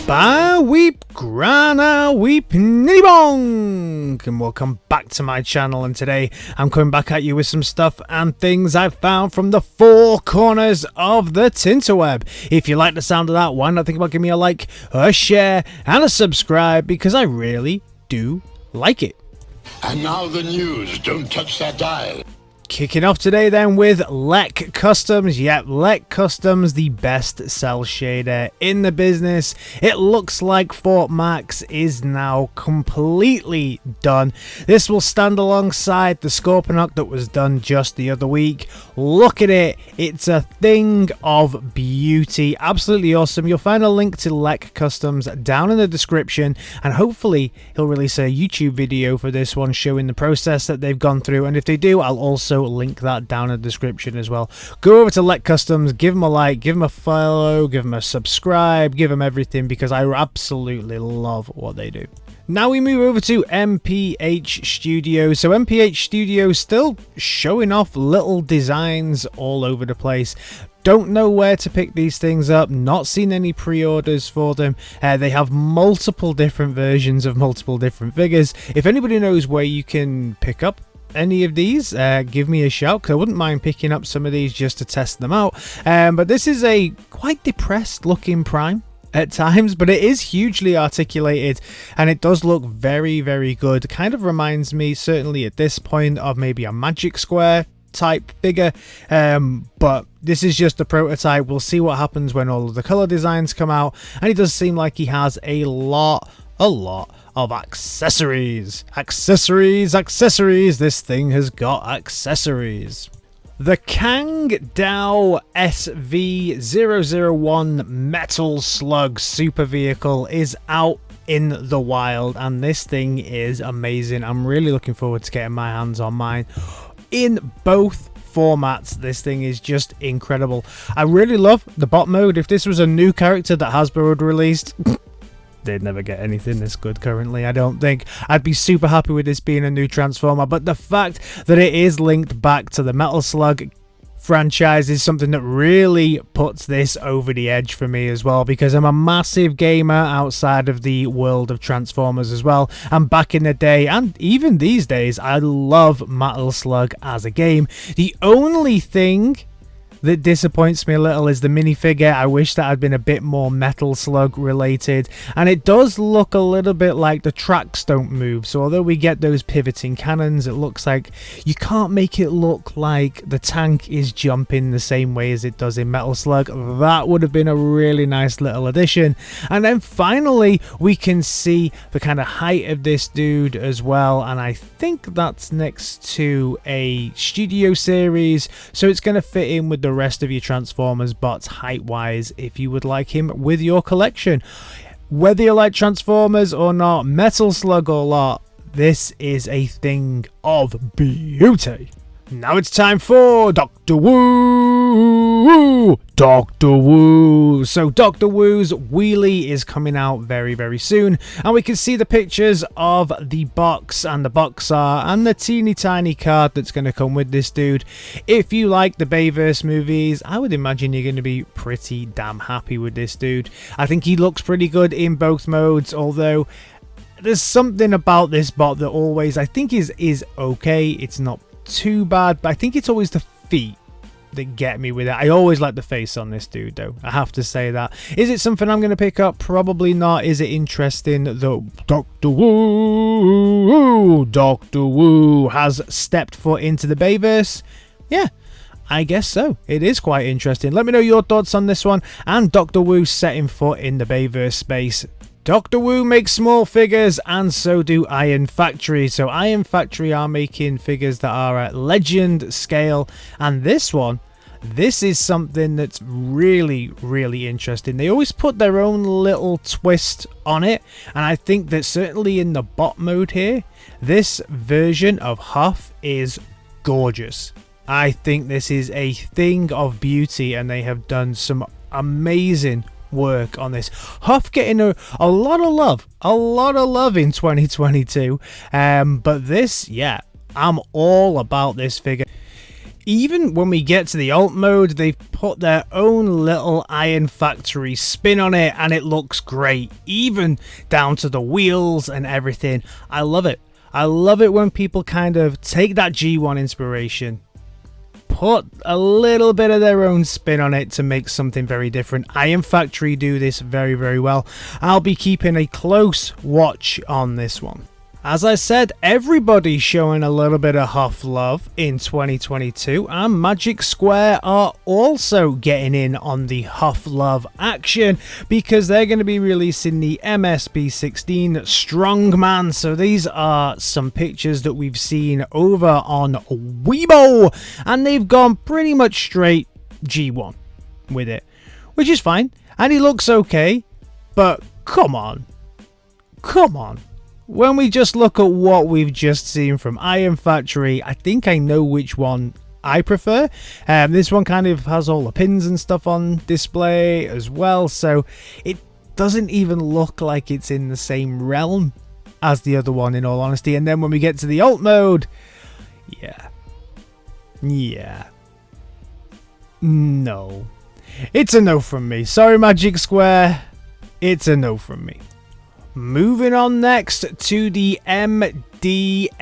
Ba weep grana weep nibong, and welcome back to my channel. And today I'm coming back at you with some stuff and things I've found from the four corners of the Tinterweb. If you like the sound of that, why not think about giving me a like, a share and a subscribe, because I really do like it. And now the news. Don't touch that dial. Kicking off today then with Lek Customs. Yep, Lek Customs, the best cell shader in the business. It looks like Fort Max is now completely done. This will stand alongside the Scorponok that was done just the other week. Look at it. It's a thing of beauty. Absolutely awesome. You'll find a link to Lek Customs down in the description, and hopefully he'll release a YouTube video for this one showing the process that they've gone through, and if they do, I'll also link that down in the description as well. Go over to Lek Customs, give them a like, give them a follow, give them a subscribe, give them everything, because I absolutely love what they do. Now we move over to MPH Studio. So MPH Studio still showing off little designs all over the place. Don't know where to pick these things up, not seen any pre-orders for them. They have multiple different versions of multiple different figures. If anybody knows where you can pick up any of these, give me a shout, because I wouldn't mind picking up some of these just to test them out. But this is a quite depressed looking Prime at times, but it is hugely articulated and it does look very, very good. Kind of reminds me, certainly at this point, of maybe a Magic Square type figure, but this is just a prototype. We'll see what happens when all of the color designs come out, and it does seem like he has a lot of accessories. Accessories. This thing has got accessories. The Kang Dao SV001 Metal Slug super vehicle is out in the wild, and this thing is amazing. I'm really looking forward to getting my hands on mine in both formats. This thing is just incredible. I really love the bot mode. If this was a new character that Hasbro had released, they'd never get anything this good currently, I don't think. I'd be super happy with this being a new Transformer, but the fact that it is linked back to the Metal Slug franchise is something that really puts this over the edge for me as well, because I'm a massive gamer outside of the world of Transformers as well. And back in the day, and even these days, I love Metal Slug as a game. The only thing that disappoints me a little is the minifigure. I wish that had been a bit more Metal Slug related, and it does look a little bit like the tracks don't move. So although we get those pivoting cannons, it looks like you can't make it look like the tank is jumping the same way as it does in Metal Slug. That would have been a really nice little addition. And then finally we can see the kind of height of this dude as well, and I think that's next to a Studio Series, so it's going to fit in with the rest of your Transformers bots height wise if you would like him with your collection. Whether you like Transformers or not, Metal Slug or not, this is a thing of beauty. Now it's time for Dr. Wu! Dr. Wu! So Dr. Wu's Wheelie is coming out very, very soon, and we can see the pictures of the box and the box art and the teeny tiny card that's going to come with this dude. If you like the Bayverse movies, I would imagine you're going to be pretty damn happy with this dude. I think he looks pretty good in both modes, although there's something about this bot that always, I think, is okay. It's not too bad, but I think it's always the feet that get me with it. I always like the face on this dude though, I have to say that. Is it something I'm going to pick up? Probably not. Is it interesting that Dr. Wu has stepped foot into the Bayverse? Yeah, I guess so. It is quite interesting. Let me know your thoughts on this one and Dr. Wu setting foot in the Bayverse space. Dr. Wu makes small figures, and so do Iron Factory. So Iron Factory are making figures that are at legend scale, and this is something that's really, really interesting. They always put their own little twist on it, and I think that certainly in the bot mode here, this version of Huff is gorgeous. I think this is a thing of beauty, and they have done some amazing work on this. Huff getting a lot of love in 2022, but this, yeah, I'm all about this figure. Even when we get to the alt mode, they've put their own little Iron Factory spin on it, and it looks great, even down to the wheels and everything. I love it. I love it when people kind of take that G1 inspiration, put a little bit of their own spin on it to make something very different. Iron Factory do this very, very well. I'll be keeping a close watch on this one. As I said, everybody's showing a little bit of Huff Love in 2022, and Magic Square are also getting in on the Huff Love action because they're going to be releasing the MSB16 Strongman. So these are some pictures that we've seen over on Weibo, and they've gone pretty much straight G1 with it, which is fine, and he looks okay, but come on. When we just look at what we've just seen from Iron Factory, I think I know which one I prefer. This one kind of has all the pins and stuff on display as well, so it doesn't even look like it's in the same realm as the other one, in all honesty. And then when we get to the alt mode, no. It's a no from me. Sorry, Magic Square. It's a no from me. Moving on next to the MBLX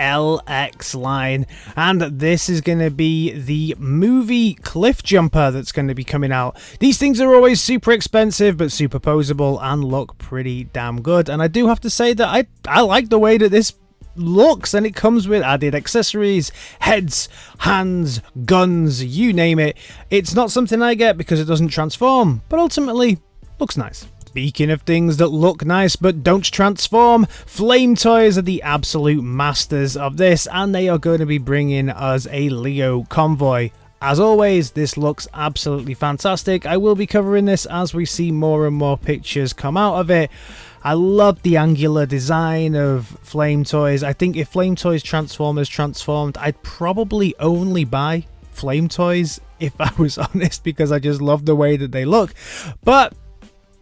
line, and this is going to be the movie Cliffjumper that's going to be coming out. These things are always super expensive but super posable and look pretty damn good, and I do have to say that I like the way that this looks, and it comes with added accessories, heads, hands, guns, you name it. It's not something I get because it doesn't transform, but ultimately looks nice. Speaking of things that look nice but don't transform, Flametoys are the absolute masters of this, and they are going to be bringing us a Leo Convoy. As always, this looks absolutely fantastic. I will be covering this as we see more and more pictures come out of it. I love the angular design of Flametoys. I think if Flametoys Transformers transformed, I'd probably only buy Flametoys if I was honest, because I just love the way that they look. But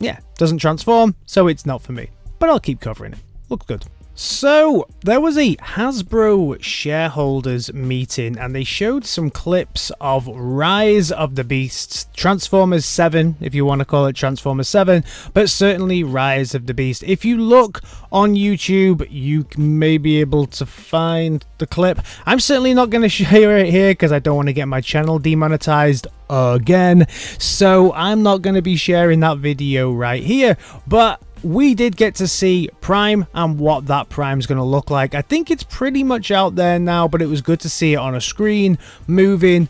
yeah, doesn't transform, so it's not for me. But I'll keep covering it. Looks good. So, there was a Hasbro shareholders meeting, and they showed some clips of Rise of the Beasts, Transformers 7, if you want to call it Transformers 7, but certainly Rise of the Beast. If you look on YouTube, you may be able to find the clip. I'm certainly not going to share it here because I don't want to get my channel demonetized again, so I'm not going to be sharing that video right here, but we did get to see Prime and what that Prime's going to look like. I think it's pretty much out there now, but it was good to see it on a screen, moving.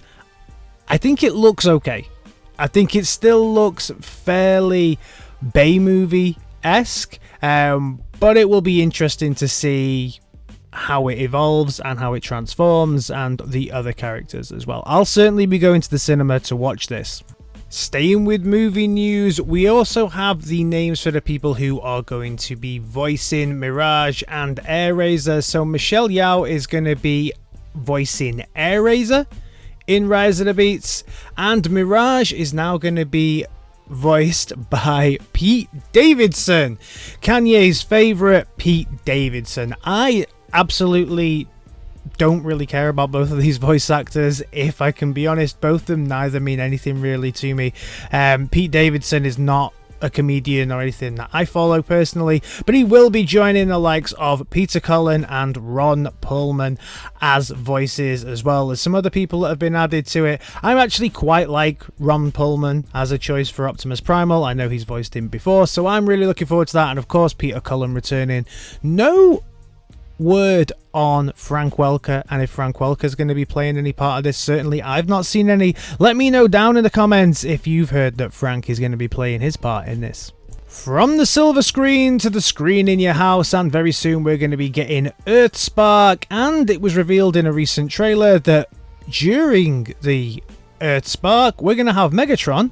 I think it looks okay. I think it still looks fairly Bay-movie-esque, but it will be interesting to see how it evolves and how it transforms and the other characters as well. I'll certainly be going to the cinema to watch this. Staying with movie news, we also have the names for the people who are going to be voicing Mirage and Airazor. So Michelle Yeoh is going to be voicing Airazor in Rise of the Beasts, and Mirage is now going to be voiced by Pete Davidson, Kanye's favorite Pete Davidson. I absolutely don't really care about both of these voice actors, if I can be honest. Both of them neither mean anything really to me. Pete Davidson is not a comedian or anything that I follow personally, but he will be joining the likes of Peter Cullen and Ron Perlman as voices, as well as some other people that have been added to it. I actually quite like Ron Perlman as a choice for Optimus Primal. I know he's voiced him before, so I'm really looking forward to that. And of course, Peter Cullen returning. No word on Frank Welker, and if Frank Welker is going to be playing any part of this. Certainly I've not seen any. Let me know down in the comments if you've heard that Frank is going to be playing his part in this. From the silver screen to the screen in your house, and very soon we're going to be getting Earthspark, and it was revealed in a recent trailer that during the Earthspark we're going to have Megatron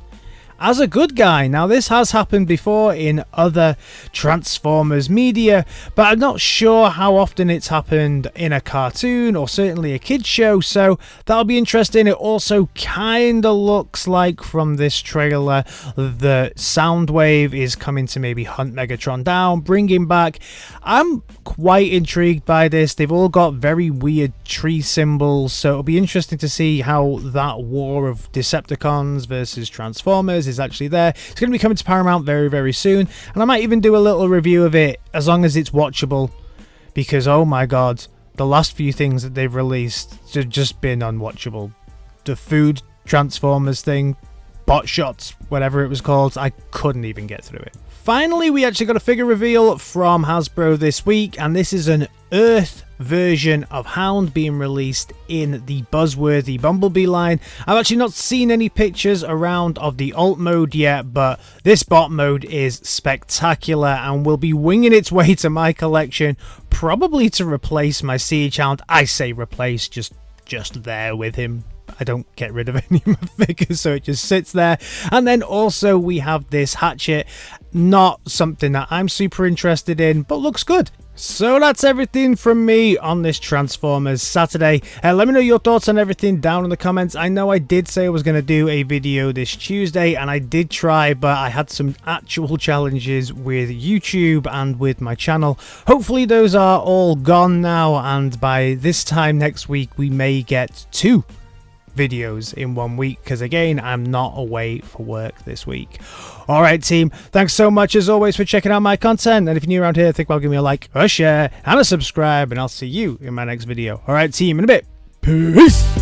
as a good guy. Now, this has happened before in other Transformers media, but I'm not sure how often it's happened in a cartoon or certainly a kids show, so that'll be interesting. It also kind of looks like from this trailer the Soundwave is coming to maybe hunt Megatron down, bring him back. I'm quite intrigued by this. They've all got very weird tree symbols, so it'll be interesting to see how that war of Decepticons versus Transformers is actually there. It's going to be coming to Paramount very, very soon, and I might even do a little review of it as long as it's watchable, because oh my god, the last few things that they've released have just been unwatchable. The food Transformers thing, Bot Shots, whatever it was called, I couldn't even get through it. Finally, we actually got a figure reveal from Hasbro this week, and this is an Earth version of Hound being released in the buzzworthy Bumblebee line. I've actually not seen any pictures around of the alt mode yet, but this bot mode is spectacular and will be winging its way to my collection, probably to replace my Siege Hound. I say replace, just there with him. I don't get rid of any of my figures, so it just sits there. And then also we have this Hatchet, not something that I'm super interested in, but looks good. So that's everything from me on this Transformers Saturday. Let me know your thoughts on everything down in the comments. I know I did say I was going to do a video this Tuesday, and I did try, but I had some actual challenges with YouTube and with my channel. Hopefully those are all gone now, and by this time next week we may get 2 videos in 1 week, because again, I'm not away for work this week. Alright team, thanks so much as always for checking out my content, and if you're new around here, think about giving me a like, a share, and a subscribe, and I'll see you in my next video. Alright team, in a bit. Peace!